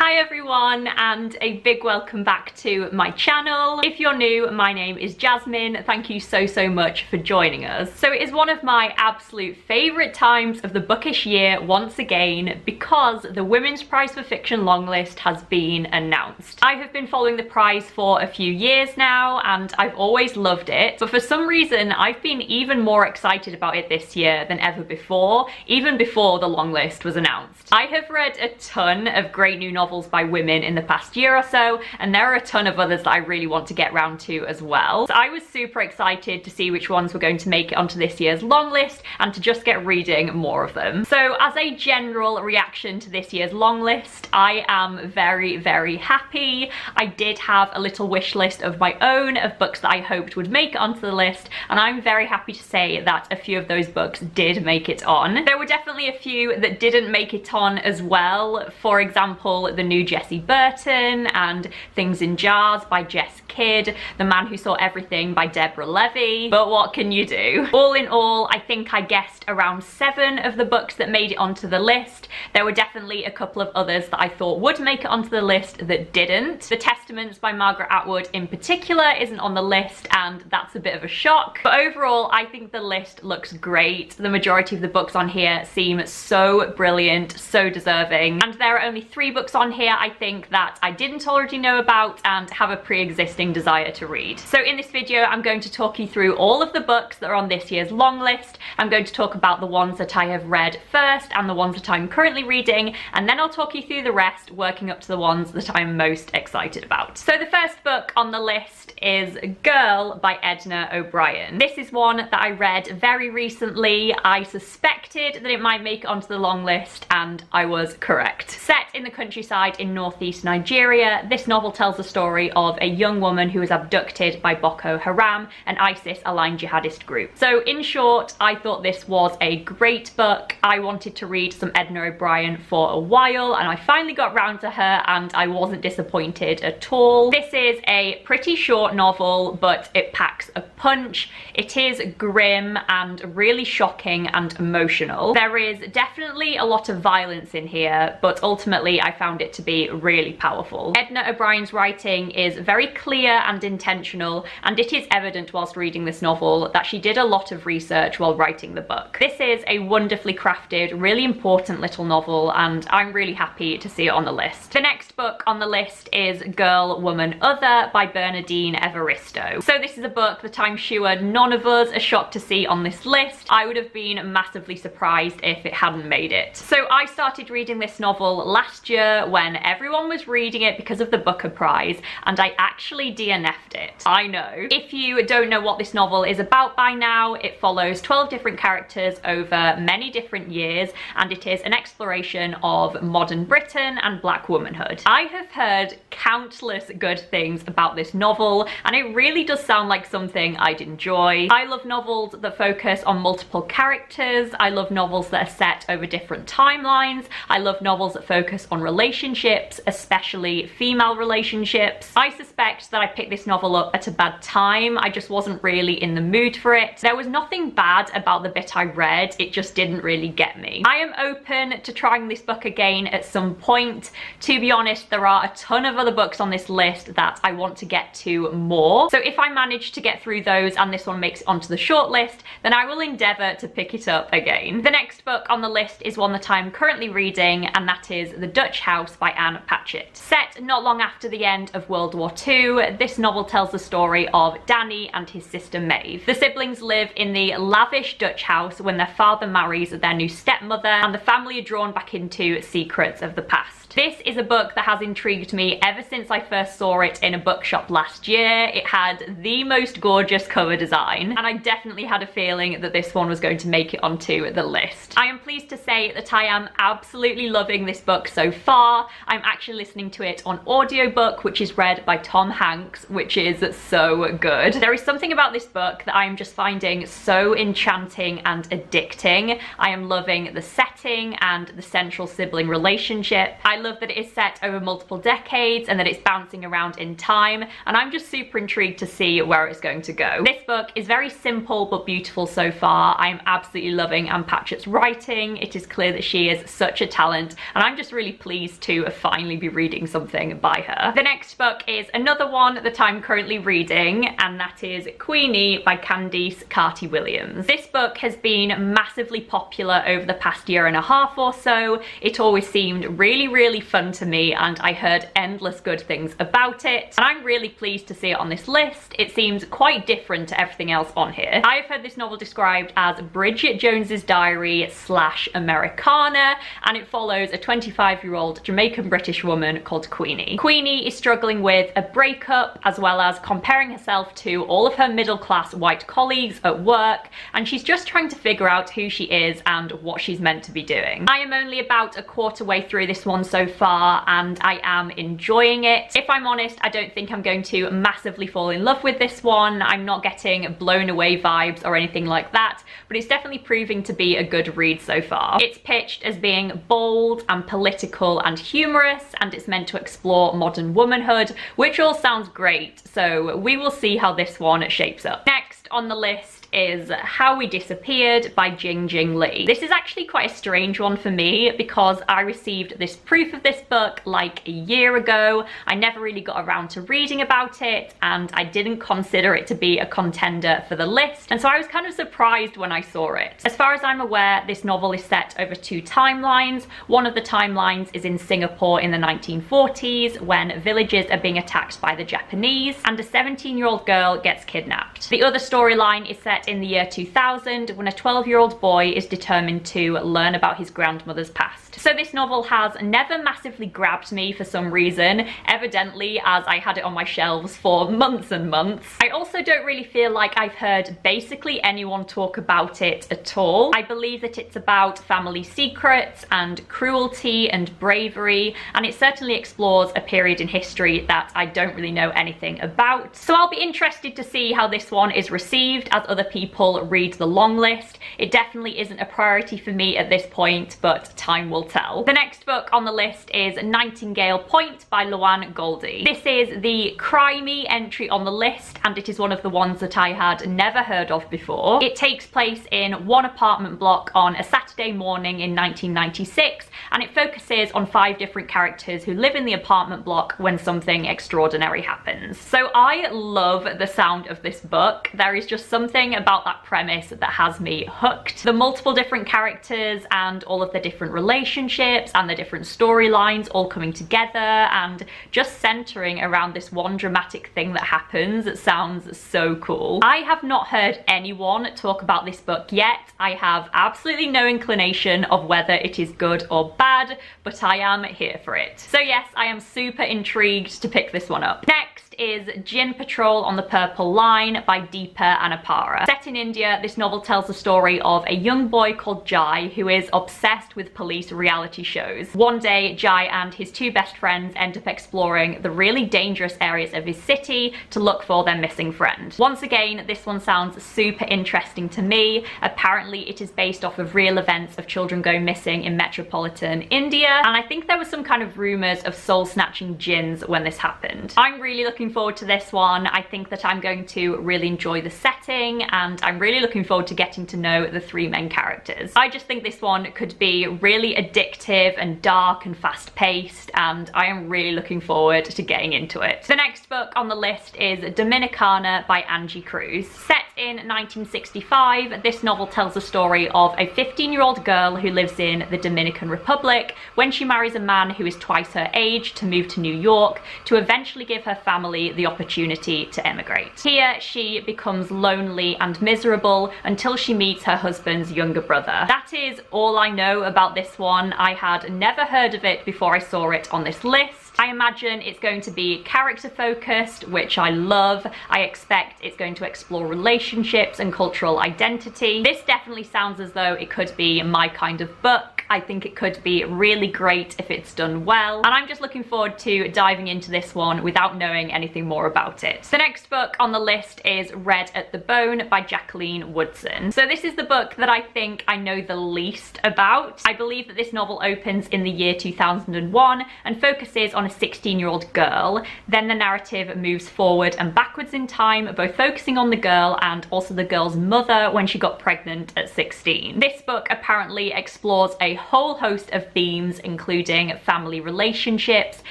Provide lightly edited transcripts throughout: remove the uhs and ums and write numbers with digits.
Hi everyone, and a big welcome back to my channel. If you're new, my name is Jasmine. Thank you so much for joining us. So it is one of my absolute favourite times of the bookish year once again because the Women's Prize for Fiction longlist has been announced. I have been following the prize for a few years now and I've always loved it, but for some reason I've been even more excited about it this year than ever before, even before the longlist was announced. I have read a ton of great new novels by women in the past year or so, and there are a ton of others that I really want to get round to as well. So I was super excited to see which ones were going to make it onto this year's long list and to just get reading more of them. So as a general reaction to this year's long list, I am very happy. I did have a little wish list of my own of books that I hoped would make it onto the list, and I'm very happy to say that a few of those books did make it on. There were definitely a few that didn't make it on as well. For example, the new Jessie Burton and Things in Jars by Jess Kidd, The Man Who Saw Everything by Deborah Levy, but what can you do? All in all, I think I guessed around 7 of the books that made it onto the list. There were definitely a couple of others that I thought would make it onto the list that didn't. The Testaments by Margaret Atwood in particular isn't on the list, and that's a bit of a shock. But overall, I think the list looks great. The majority of the books on here seem so brilliant, so deserving, and there are only 3 books on here I think that I didn't already know about and have a pre-existing desire to read. So in this video I'm going to talk you through all of the books that are on this year's long list. I'm going to talk about the ones that I have read first and the ones that I'm currently reading, and then I'll talk you through the rest, working up to the ones that I'm most excited about. So the first book on the list is Girl by Edna O'Brien. This is one that I read very recently. I suspected that it might make it onto the long list and I was correct. Set in the countryside in northeast Nigeria, this novel tells the story of a young woman who was abducted by Boko Haram, an ISIS-aligned jihadist group. So in short, I thought this was a great book. I wanted to read some Edna O'Brien for a while and I finally got round to her and I wasn't disappointed at all. This is a pretty short novel, but it packs a punch. It is grim and really shocking and emotional. There is definitely a lot of violence in here, but ultimately I found it to be really powerful. Edna O'Brien's writing is very clear and intentional, and it is evident whilst reading this novel that she did a lot of research while writing the book. This is a wonderfully crafted, really important little novel, and I'm really happy to see it on the list. The next book on the list is Girl, Woman, Other by Bernardine Evaristo. So this is a book that I'm sure none of us are shocked to see on this list. I would have been massively surprised if it hadn't made it. So I started reading this novel last year when everyone was reading it because of the Booker Prize, and I actually DNF'd it. I know. If you don't know what this novel is about by now, it follows 12 different characters over many different years, and it is an exploration of modern Britain and black womanhood. I have heard countless good things about this novel, and it really does sound like something I'd enjoy. I love novels that focus on multiple characters. I love novels that are set over different timelines. I love novels that focus on relationships, especially female relationships. I suspect that I picked this novel up at a bad time. I just wasn't really in the mood for it. There was nothing bad about the bit I read, it just didn't really get me. I am open to trying this book again at some point. To be honest, there are a ton of other books on this list that I want to get to more. So if I manage to get through those and this one makes it onto the short list, then I will endeavour to pick it up again. The next book on the list is one that I'm currently reading, and that is The Dutch House by Anne Patchett. Set not long after the end of World War II, this novel tells the story of Danny and his sister Maeve. The siblings live in the lavish Dutch house when their father marries their new stepmother, and the family are drawn back into secrets of the past. This is a book that has intrigued me ever since I first saw it in a bookshop last year. It had the most gorgeous cover design, and I definitely had a feeling that this one was going to make it onto the list. I am pleased to say that I am absolutely loving this book so far. I'm actually listening to it on audiobook, which is read by Tom Hanks Hanks, which is so good. There is something about this book that I am just finding so enchanting and addicting. I am loving the setting and the central sibling relationship. I love that it is set over multiple decades and that it's bouncing around in time, and I'm just super intrigued to see where it's going to go. This book is very simple but beautiful so far. I am absolutely loving Anne Patchett's writing. It is clear that she is such a talent, and I'm just really pleased to finally be reading something by her. The next book is another one that I'm currently reading, and that is Queenie by Candice Carty-Williams. This book has been massively popular over the past year and a half or so. It always seemed really fun to me, and I heard endless good things about it, and I'm really pleased to see it on this list. It seems quite different to everything else on here. I have heard this novel described as Bridget Jones's Diary / Americana, and it follows a 25-year-old Jamaican British woman called Queenie. Queenie is struggling with a breakup as well as comparing herself to all of her middle-class white colleagues at work, and she's just trying to figure out who she is and what she's meant to be doing. I am only about a quarter way through this one so far, and I am enjoying it. If I'm honest, I don't think I'm going to massively fall in love with this one. I'm not getting blown away vibes or anything like that, but it's definitely proving to be a good read so far. It's pitched as being bold and political and humorous, and it's meant to explore modern womanhood, which all sounds great, so we will see how this one shapes up. Next on the list is How We Disappeared by Jing Jing Lee. This is actually quite a strange one for me because I received this proof of this book like a year ago. I never really got around to reading about it, and I didn't consider it to be a contender for the list, and so I was kind of surprised when I saw it. As far as I'm aware, this novel is set over 2 timelines. One of the timelines is in Singapore in the 1940s when villages are being attacked by the Japanese and a 17-year-old girl gets kidnapped. The other storyline is set in the year 2000 when a 12-year-old boy is determined to learn about his grandmother's past. So this novel has never massively grabbed me for some reason, evidently, as I had it on my shelves for months and months. I also don't really feel like I've heard basically anyone talk about it at all. I believe that it's about family secrets and cruelty and bravery, and it certainly explores a period in history that I don't really know anything about. So I'll be interested to see how this one is received as other people read the long list. It definitely isn't a priority for me at this point, but time will tell. The next book on the list is Nightingale Point by Luann Goldie. This is the crimey entry on the list, and it is one of the ones that I had never heard of before. It takes place in one apartment block on a Saturday morning in 1996, and it focuses on 5 different characters who live in the apartment block when something extraordinary happens. So I love the sound of this book. There is just something about that premise that has me hooked. The multiple different characters and all of the different relationships and the different storylines all coming together and just centering around this one dramatic thing that happens, it sounds so cool. I have not heard anyone talk about this book yet. I have absolutely no inclination of whether it is good or bad, but I am here for it. So yes, I am super intrigued to pick this one up. Next is Gin Patrol on the Purple Line by Deepa Anapara. Set in India, this novel tells the story of a young boy called Jai who is obsessed with police reality shows. One day, Jai and his 2 best friends end up exploring the really dangerous areas of his city to look for their missing friend. Once again, this one sounds super interesting to me. Apparently, it is based off of real events of children going missing in metropolitan India, and I think there was some kind of rumours of soul-snatching jinns when this happened. I'm really looking forward to this one. I think that I'm going to really enjoy the setting, and I'm really looking forward to getting to know the 3 main characters. I just think this one could be really addictive and dark and fast-paced, and I am really looking forward to getting into it. The next book on the list is Dominicana by Angie Cruz. Set in 1965, this novel tells the story of a 15-year-old girl who lives in the Dominican Republic when she marries a man who is twice her age to move to New York to eventually give her family the opportunity to emigrate. Here, she becomes lonely and miserable until she meets her husband's younger brother. That is all I know about this one. I had never heard of it before I saw it on this list. I imagine it's going to be character focused, which I love. I expect it's going to explore relationships relationships and cultural identity. This definitely sounds as though it could be my kind of book. I think it could be really great if it's done well, and I'm just looking forward to diving into this one without knowing anything more about it. The next book on the list is Red at the Bone by Jacqueline Woodson. So this is the book that I think I know the least about. I believe that this novel opens in the year 2001 and focuses on a 16-year-old girl. Then the narrative moves forward and backwards in time, both focusing on the girl and also the girl's mother when she got pregnant at 16. This book apparently explores a whole host of themes, including family relationships,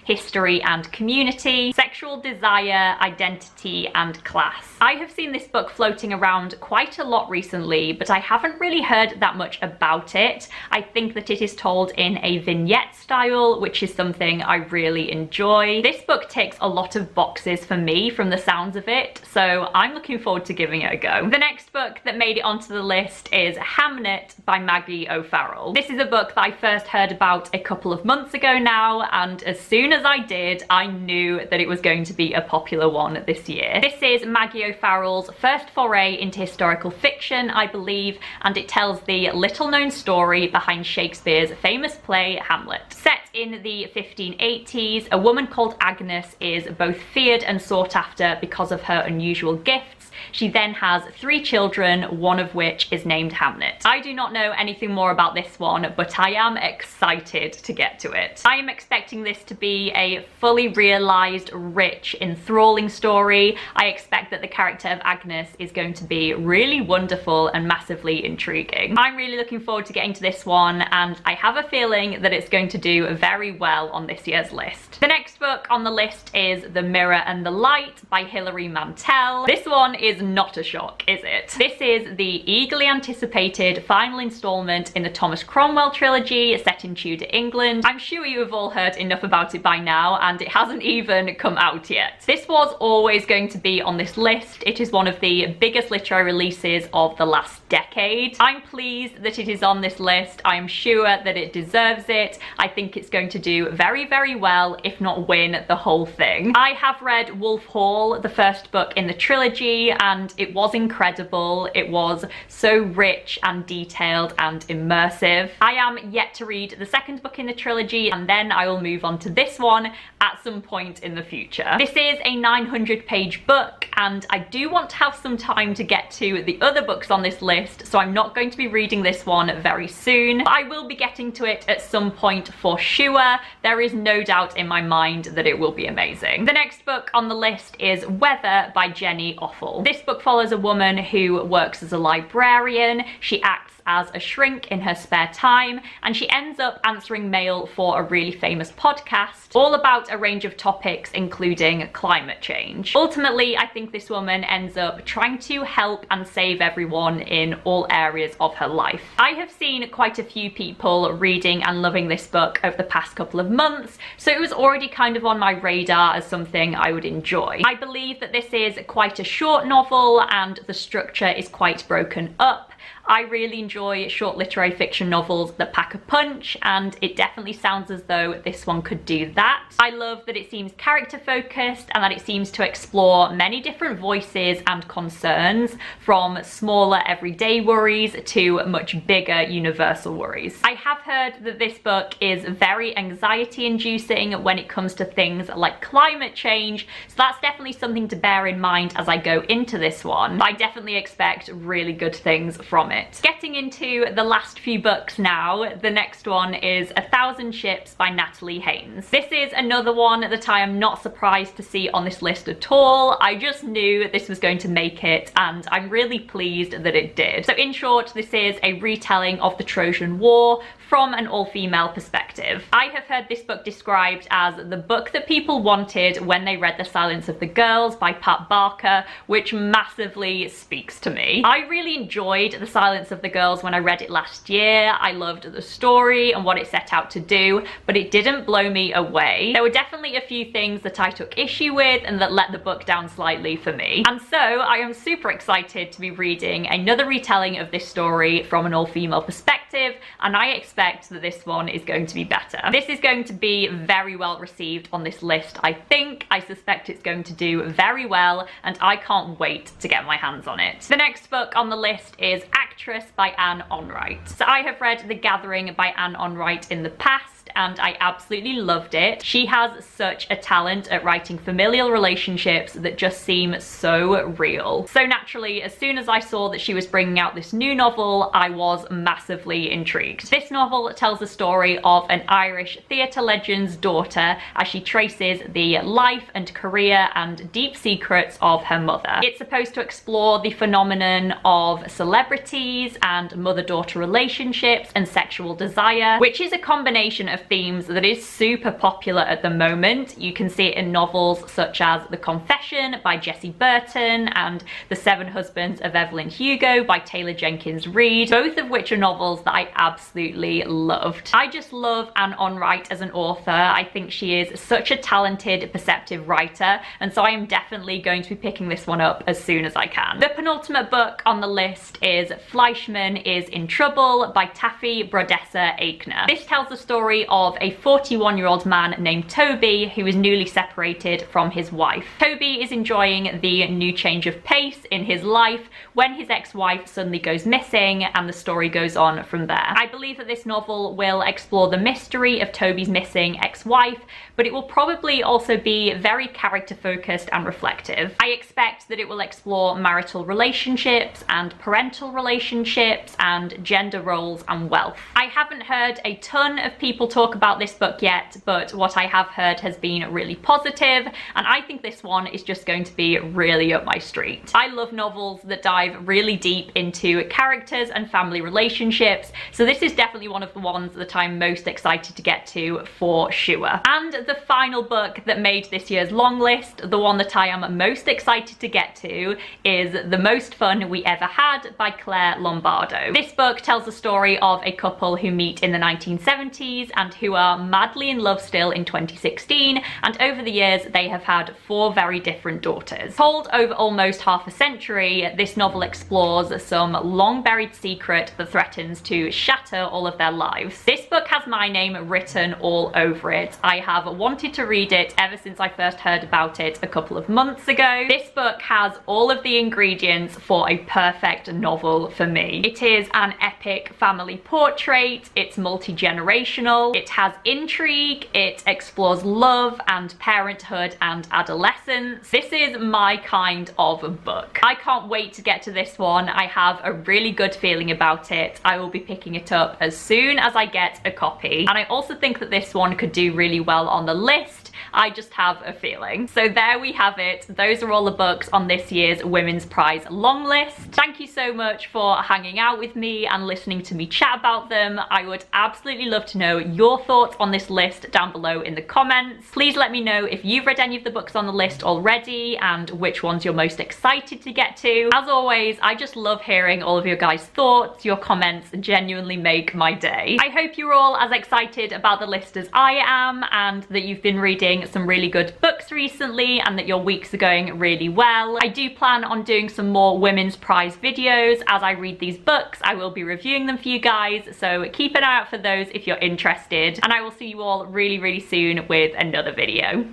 history and community, sexual desire, identity and class. I have seen this book floating around quite a lot recently, but I haven't really heard that much about it. I think that it is told in a vignette style, which is something I really enjoy. This book ticks a lot of boxes for me from the sounds of it, so I'm looking forward to giving it a go. The next book that made it onto the list is Hamnett by Maggie O'Farrell. This is a book that I first heard about a couple of months ago now, and as soon as I did, I knew that it was going to be a popular one this year. This is Maggie O'Farrell's first foray into historical fiction, I believe, and it tells the little-known story behind Shakespeare's famous play Hamlet. Set in the 1580s, a woman called Agnes is both feared and sought after because of her unusual gifts. She then has 3 children, one of which is named Hamnet. I do not know anything more about this one, but I am excited to get to it. I am expecting this to be a fully realised, rich, enthralling story. I expect that the character of Agnes is going to be really wonderful and massively intriguing. I'm really looking forward to getting to this one, and I have a feeling that it's going to do very well on this year's list. The next book on the list is The Mirror and the Light by Hilary Mantel. This one is not a shock, is it? This is the eagerly anticipated final installment in the Thomas Cromwell trilogy set in Tudor England. I'm sure you have all heard enough about it by now, and it hasn't even come out yet. This was always going to be on this list. It is one of the biggest literary releases of the last decade. I'm pleased that it is on this list. I'm sure that it deserves it. I think it's going to do very, very well, if not win the whole thing. I have read Wolf Hall, the first book in the trilogy, and it was incredible. It was so rich and detailed and immersive. I am yet to read the second book in the trilogy, and then I will move on to this one at some point in the future. This is a 900-page book, and I do want to have some time to get to the other books on this list, so I'm not going to be reading this one very soon. But I will be getting to it at some point for sure. There is no doubt in my mind that it will be amazing. The next book on the list is Weather by Jenny Offal. This book follows a woman who works as a librarian. She acts as a shrink in her spare time, and she ends up answering mail for a really famous podcast all about a range of topics, including climate change. Ultimately, I think this woman ends up trying to help and save everyone in all areas of her life. I have seen quite a few people reading and loving this book over the past couple of months, so it was already kind of on my radar as something I would enjoy. I believe that this is quite a short novel, and the structure is quite broken up. I really enjoy short literary fiction novels that pack a punch, and it definitely sounds as though this one could do that. I love that it seems character focused and that it seems to explore many different voices and concerns, from smaller everyday worries to much bigger universal worries. I have heard that this book is very anxiety inducing when it comes to things like climate change, so that's definitely something to bear in mind as I go into this one. I definitely expect really good things from it. Getting into the last few books now, the next one is 1,000 Ships by Natalie Haynes. This is another one that I am not surprised to see on this list at all. I just knew this was going to make it, and I'm really pleased that it did. So in short, this is a retelling of the Trojan War from an all-female perspective. I have heard this book described as the book that people wanted when they read The Silence of the Girls by Pat Barker, which massively speaks to me. I really enjoyed The Silence Silence of the Girls when I read it last year. I loved the story and what it set out to do, but it didn't blow me away. There were definitely a few things that I took issue with and that let the book down slightly for me. And so I am super excited to be reading another retelling of this story from an all-female perspective, and I expect that this one is going to be better. This is going to be very well received on this list, I think. I suspect it's going to do very well, and I can't wait to get my hands on it. The next book on the list is Actress by Anne Onright. So I have read The Gathering by Anne Onright in the past, and I absolutely loved it. She has such a talent at writing familial relationships that just seem so real. So naturally, as soon as I saw that she was bringing out this new novel, I was massively intrigued. This novel tells the story of an Irish theatre legend's daughter as she traces the life and career and deep secrets of her mother. It's supposed to explore the phenomenon of celebrities and mother-daughter relationships and sexual desire, which is a combination of themes that is super popular at the moment. You can see it in novels such as The Confession by Jessie Burton and The Seven Husbands of Evelyn Hugo by Taylor Jenkins Reid, both of which are novels that I absolutely loved. I just love Anne Onright as an author. I think she is such a talented, perceptive writer, and so I am definitely going to be picking this one up as soon as I can. The penultimate book on the list is Fleischman is in Trouble by Taffy Brodesser Aikner. This tells the story of a 41-year-old man named Toby who is newly separated from his wife. Toby is enjoying the new change of pace in his life when his ex-wife suddenly goes missing, and the story goes on from there. I believe that this novel will explore the mystery of Toby's missing ex-wife, but it will probably also be very character-focused and reflective. I expect that it will explore marital relationships and parental relationships and gender roles and wealth. I haven't heard a ton of people talk about this book yet, but what I have heard has been really positive, and I think this one is just going to be really up my street. I love novels that dive really deep into characters and family relationships, so this is definitely one of the ones that I'm most excited to get to for sure. And the final book that made this year's long list, the one that I am most excited to get to, is The Most Fun We Ever Had by Claire Lombardo. This book tells the story of a couple who meet in the 1970s and who are madly in love still in 2016, and over the years they have had 4 very different daughters. Told over almost half a century, this novel explores some long-buried secret that threatens to shatter all of their lives. This book has my name written all over it. I have wanted to read it ever since I first heard about it a couple of months ago. This book has all of the ingredients for a perfect novel for me. It is an epic family portrait, it's multi-generational, it has intrigue, it explores love and parenthood and adolescence. This is my kind of book. I can't wait to get to this one. I have a really good feeling about it. I will be picking it up as soon as I get a copy, and I also think that this one could do really well on the list. I just have a feeling. So there we have it. Those are all the books on this year's Women's Prize long list. Thank you so much for hanging out with me and listening to me chat about them. I would absolutely love to know your thoughts on this list down below in the comments. Please let me know if you've read any of the books on the list already and which ones you're most excited to get to. As always, I just love hearing all of your guys' thoughts. Your comments genuinely make my day. I hope you're all as excited about the list as I am, and that you've been reading some really good books recently and that your weeks are going really well. I do plan on doing some more Women's Prize videos as I read these books. I will be reviewing them for you guys, so keep an eye out for those if you're interested, and I will see you all really, really soon with another video.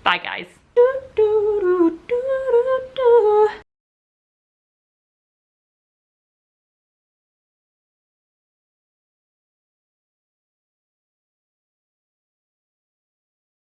Bye guys.